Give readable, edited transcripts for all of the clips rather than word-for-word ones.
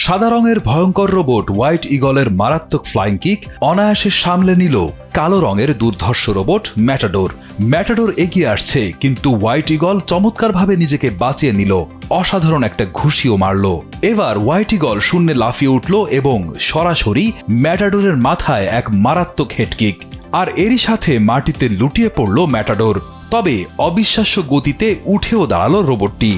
সাদা রঙের ভয়ঙ্কর রোবট হোয়াইট ইগলের মারাত্মক ফ্লাইং কিক অনায়াসে সামলে নিল কালো রঙের দুর্ধর্ষ রোবট ম্যাটাডোর। ম্যাটাডোর এগিয়ে আসছে, কিন্তু হোয়াইট ইগল চমৎকারভাবে নিজেকে বাঁচিয়ে নিল, অসাধারণ একটা ঘুষিও মারল। এবার হোয়াইট ইগল শূন্যে লাফিয়ে উঠল এবং সরাসরি ম্যাটাডোরের মাথায় এক মারাত্মক হেডকিক, আর এরই সাথে মাটিতে লুটিয়ে পড়ল ম্যাটাডোর। তবে অবিশ্বাস্য গতিতে উঠেও দাঁড়ালো রোবটটি।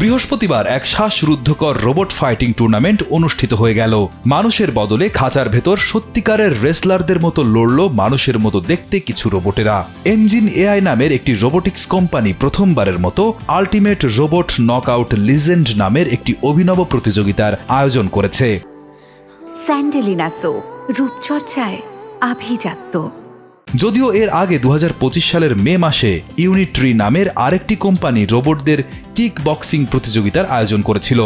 বৃহস্পতিবার এক শ্বাসরুদ্ধকর রোবট ফাইটিং টুর্নামেন্ট অনুষ্ঠিত হয়ে গেল। মানুষের বদলে খাঁচার ভেতর সত্যিকারের রেসলারদের মতো লড়ল মানুষের মতো দেখতে কিছু রোবটেরা। এঞ্জিন এআই নামের একটি রোবোটিক্স কোম্পানি প্রথমবারের মতো আল্টিমেট রোবট নকআউট লিজেন্ড নামের একটি অভিনব প্রতিযোগিতার আয়োজন করেছে। স্যান্ডেলিনা সো রূপচর্চায় আভিজাত্য। যদিও এর আগে 2025 সালের মে মাসে ইউনিট্রি নামের আরেকটি কোম্পানি রোবটদের কিক বক্সিং প্রতিযোগিতার আয়োজন করেছিল।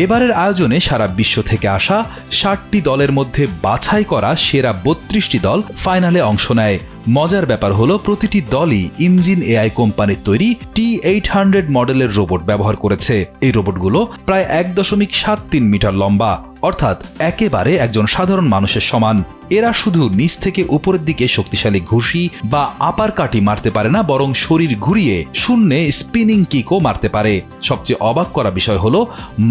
এবারের আয়োজনে সারা বিশ্ব থেকে আসা 60টি দলের মধ্যে বাছাই করা সেরা 32টি দল ফাইনালে অংশ নেয়। মজার ব্যাপার হলো প্রতিটি দলই ইঞ্জিন এআই কোম্পানির তৈরি T800 মডেলের রোবট ব্যবহার করেছে। এই রোবটগুলো প্রায় 1.73 মিটার লম্বা, অর্থাৎ একেবারে একজন সাধারণ মানুষের সমান। এরা শুধু নিচ থেকে উপরের দিকে শক্তিশালী ঘুষি বা আপার কাটি মারতে পারে না, বরং শরীর ঘুরিয়ে শূন্যে স্পিনিং কিকও মারতে পারে। সবচেয়ে অবাক করা বিষয় হলো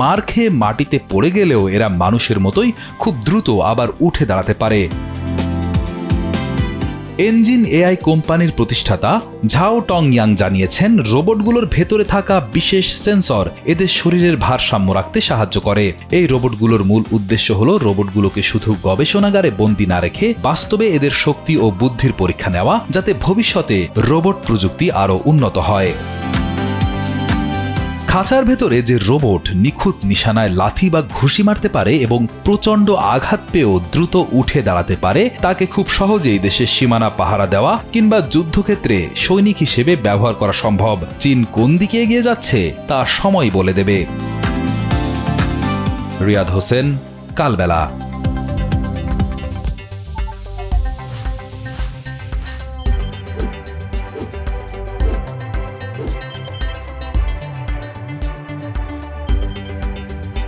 মার খেয়ে মাটিতে পড়ে গেলেও এরা মানুষের মতোই খুব দ্রুত আবার উঠে দাঁড়াতে পারে। এঞ্জিন এআই কোম্পানির প্রতিষ্ঠাতা ঝাও টং ইয়াং জানিয়েছেন, রোবটগুলোর ভেতরে থাকা বিশেষ সেন্সর এদের শরীরের ভারসাম্য রাখতে সাহায্য করে। এই রোবটগুলোর মূল উদ্দেশ্য হলো রোবটগুলোকে শুধু গবেষণাগারে বন্দী না রেখে বাস্তবে এদের শক্তি ও বুদ্ধির পরীক্ষা নেওয়া, যাতে ভবিষ্যতে রোবট প্রযুক্তি আরও উন্নত হয়। খাঁচার ভেতরে যে রোবট নিখুঁত নিশানায় লাথি বা ঘুষি মারতে পারে এবং প্রচণ্ড আঘাত পেয়েও দ্রুত উঠে দাঁড়াতে পারে, তাকে খুব সহজেই দেশের সীমানা পাহারা দেওয়া কিংবা যুদ্ধক্ষেত্রে সৈনিক হিসেবে ব্যবহার করা সম্ভব। চীন কোন দিকে এগিয়ে যাচ্ছে তা সময় বলে দেবে। রিয়াদ হোসেন, কালবেলা।